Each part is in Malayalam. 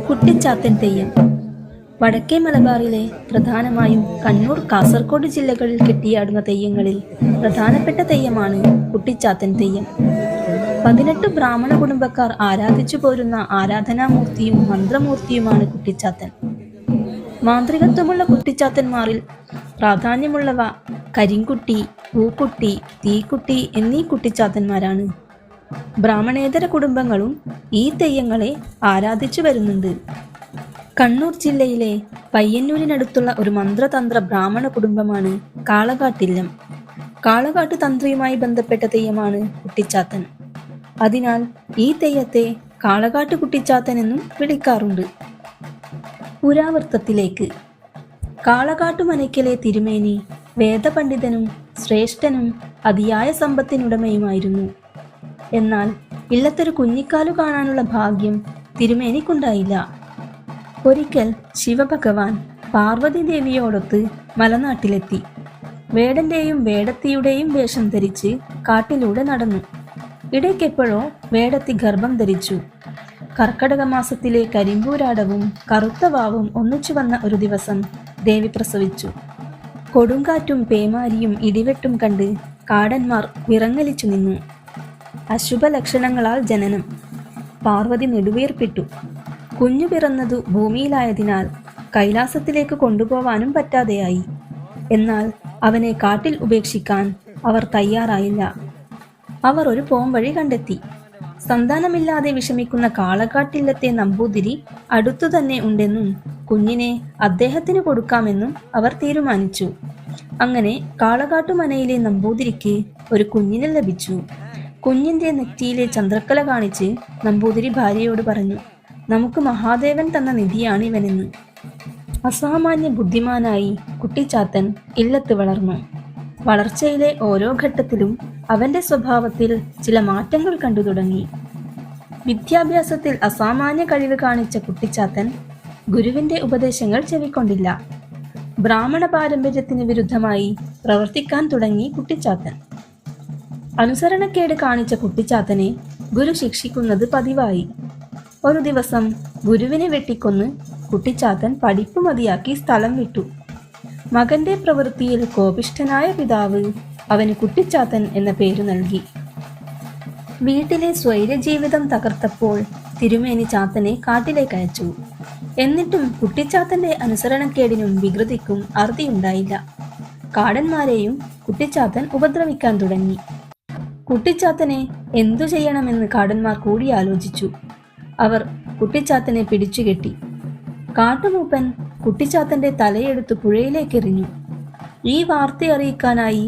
കുട്ടിച്ചാത്തൻ തെയ്യം വടക്കേ മലബാറിലെ പ്രധാനമായും കണ്ണൂർ, കാസർഗോഡ് ജില്ലകളിൽ കെട്ടിയാടുന്ന തെയ്യങ്ങളിൽ പ്രധാനപ്പെട്ട തെയ്യമാണ് കുട്ടിച്ചാത്തൻ തെയ്യം. 18 ബ്രാഹ്മണ കുടുംബക്കാർ ആരാധിച്ചു പോരുന്ന ആരാധനാമൂർത്തിയും മന്ത്രമൂർത്തിയുമാണ് കുട്ടിച്ചാത്തൻ. മാന്ത്രികത്വമുള്ള കുട്ടിച്ചാത്തന്മാരിൽ പ്രാധാന്യമുള്ളവ കരിങ്കുട്ടി, പൂക്കുട്ടി, തീക്കുട്ടി എന്നീ കുട്ടിച്ചാത്തന്മാരാണ്. ബ്രാഹ്മണേതര കുടുംബങ്ങളും ഈ തെയ്യങ്ങളെ ആരാധിച്ചു വരുന്നുണ്ട്. കണ്ണൂർ ജില്ലയിലെ പയ്യന്നൂരിനടുത്തുള്ള ഒരു മന്ത്രതന്ത്ര ബ്രാഹ്മണ കുടുംബമാണ് കാളകാട്ടില്ലം. കാളകാട്ട് തന്ത്രിയുമായി ബന്ധപ്പെട്ട തെയ്യമാണ് കുട്ടിച്ചാത്തൻ. അതിനാൽ ഈ തെയ്യത്തെ കാളകാട്ട് കുട്ടിച്ചാത്തൻ എന്നും വിളിക്കാറുണ്ട്. പുരാവൃത്തത്തിലേക്ക്. കാളകാട്ടുമനയ്ക്കലെ തിരുമേനി വേദപണ്ഡിതനും ശ്രേഷ്ഠനും അതിയായ സമ്പത്തിനുടമയുമായിരുന്നു. എന്നാൽ ഇല്ലത്തൊരു കുഞ്ഞിക്കാലു കാണാനുള്ള ഭാഗ്യം തിരുമേനിക്കുണ്ടായില്ല. ഒരിക്കൽ ശിവഭഗവാൻ പാർവതി ദേവിയോടൊത്ത് മലനാട്ടിലെത്തി. വേടന്റെയും വേടത്തിയുടെയും വേഷം ധരിച്ച് കാട്ടിലൂടെ നടന്നു. ഇടയ്ക്കെപ്പോഴോ വേടത്തി ഗർഭം ധരിച്ചു. കർക്കടക മാസത്തിലെ കരിമ്പൂരാടവും കറുത്ത വാവും ഒന്നിച്ചു വന്ന ഒരു ദിവസം ദേവി പ്രസവിച്ചു. കൊടുങ്കാറ്റും പേമാരിയും ഇടിവെട്ടും കണ്ട് കാടന്മാർ വിറങ്ങലിച്ചു നിന്നു. അശുഭലക്ഷണങ്ങളാൽ ജനനം. പാർവതി നെടുവീർപ്പിട്ടു. കുഞ്ഞു പിറന്നതു ഭൂമിയിലായതിനാൽ കൈലാസത്തിലേക്ക് കൊണ്ടുപോവാനും പറ്റാതെയായി. എന്നാൽ അവനെ കാട്ടിൽ ഉപേക്ഷിക്കാൻ അവർ തയ്യാറായില്ല. അവർ ഒരു പോംവഴി കണ്ടെത്തി. സന്താനമില്ലാതെ വിഷമിക്കുന്ന കാളകാട്ടില്ലത്തെ നമ്പൂതിരി അടുത്തു തന്നെ ഉണ്ടെന്നും കുഞ്ഞിനെ അദ്ദേഹത്തിന് കൊടുക്കാമെന്നും അവർ തീരുമാനിച്ചു. അങ്ങനെ കാളകാട്ടുമനയിലെ നമ്പൂതിരിക്ക് ഒരു കുഞ്ഞിനെ ലഭിച്ചു. കുഞ്ഞിന്റെ നെറ്റിയിലെ ചന്ദ്രക്കല കാണിച്ച് നമ്പൂതിരി ഭാര്യയോട് പറഞ്ഞു, നമുക്ക് മഹാദേവൻ തന്ന നിധിയാണിവനെന്ന്. അസാമാന്യ ബുദ്ധിമാനായി കുട്ടിച്ചാത്തൻ ഇല്ലത്ത് വളർന്നു. വളർച്ചയിലെ ഓരോ ഘട്ടത്തിലും അവന്റെ സ്വഭാവത്തിൽ ചില മാറ്റങ്ങൾ കണ്ടു തുടങ്ങി. വിദ്യാഭ്യാസത്തിൽ അസാമാന്യ കഴിവ് കാണിച്ച കുട്ടിച്ചാത്തൻ ഗുരുവിന്റെ ഉപദേശങ്ങൾ ചെവിക്കൊണ്ടില്ല. ബ്രാഹ്മണ പാരമ്പര്യത്തിന് വിരുദ്ധമായി പ്രവർത്തിക്കാൻ തുടങ്ങി കുട്ടിച്ചാത്തൻ. അനുസരണക്കേട് കാണിച്ച കുട്ടിച്ചാത്തനെ ഗുരു ശിക്ഷിക്കുന്നത് പതിവായി. ഒരു ദിവസം ഗുരുവിനെ വെട്ടിക്കൊന്ന് കുട്ടിച്ചാത്തൻ പഠിപ്പ് മതിയാക്കി സ്ഥലം വിട്ടു. മകന്റെ പ്രവൃത്തിയിൽ കോപിഷ്ഠനായ പിതാവ് അവന് കുട്ടിച്ചാത്തൻ എന്ന പേരു നൽകി. വീട്ടിലെ സ്വൈരജീവിതം തകർത്തപ്പോൾ തിരുമേനി ചാത്തനെ കാട്ടിലേക്ക് അയച്ചു. എന്നിട്ടും കുട്ടിച്ചാത്തന്റെ അനുസരണക്കേടിനും വികൃതിക്കും അറുതിയുണ്ടായില്ല. കാടന്മാരെയും കുട്ടിച്ചാത്തൻ ഉപദ്രവിക്കാൻ തുടങ്ങി. കുട്ടിച്ചാത്തനെ എന്തു ചെയ്യണമെന്ന് കാടന്മാർ കൂടിയാലോചിച്ചു. അവർ കുട്ടിച്ചാത്തനെ പിടിച്ചുകെട്ടി. കാട്ടുമൂപ്പൻ കുട്ടിച്ചാത്തന്റെ തലയെടുത്ത് പുഴയിലേക്കെറിഞ്ഞു. ഈ വാർത്ത അറിയിക്കാനായി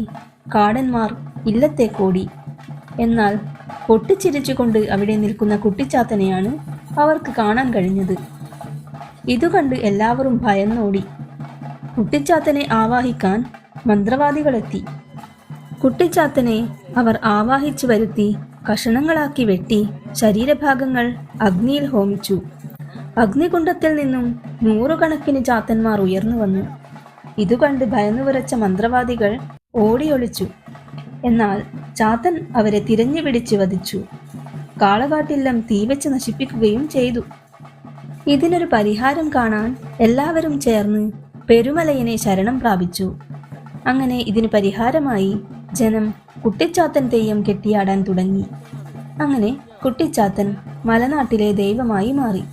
കാടന്മാർ ഇല്ലത്തേക്കോടി. എന്നാൽ പൊട്ടിച്ചിരിച്ചുകൊണ്ട് അവിടെ നിൽക്കുന്ന കുട്ടിച്ചാത്തനെയാണ് അവർക്ക് കാണാൻ കഴിഞ്ഞത്. ഇതുകണ്ട് എല്ലാവരും ഭയന്നോടി. കുട്ടിച്ചാത്തനെ ആവാഹിക്കാൻ മന്ത്രവാദികളെത്തി. കുട്ടിച്ചാത്തനെ അവർ ആവാഹിച്ചു വരുത്തി കഷണങ്ങളാക്കി വെട്ടി ശരീരഭാഗങ്ങൾ അഗ്നിയിൽ ഹോമിച്ചു. അഗ്നികുണ്ഡത്തിൽ നിന്നും 100 കണക്കിന് ചാത്തന്മാർ ഉയർന്നു വന്നു. ഇതുകണ്ട് ഭയന്നു വിറച്ച മന്ത്രവാദികൾ ഓടിയൊളിച്ചു. എന്നാൽ ചാത്തൻ അവരെ തിരഞ്ഞു പിടിച്ച് വധിച്ചു. കാളകാട്ടില്ലം തീവെച്ച് നശിപ്പിക്കുകയും ചെയ്തു. ഇതിനൊരു പരിഹാരം കാണാൻ എല്ലാവരും ചേർന്ന് പെരുമലയനെ ശരണം പ്രാപിച്ചു. അങ്ങനെ ഇതിന് പരിഹാരമായി ജനം കുട്ടിച്ചാത്തൻ തെയ്യം കെട്ടിയാടാൻ തുടങ്ങി. അങ്ങനെ കുട്ടിച്ചാത്തൻ മലനാട്ടിലെ ദൈവമായി മാറി.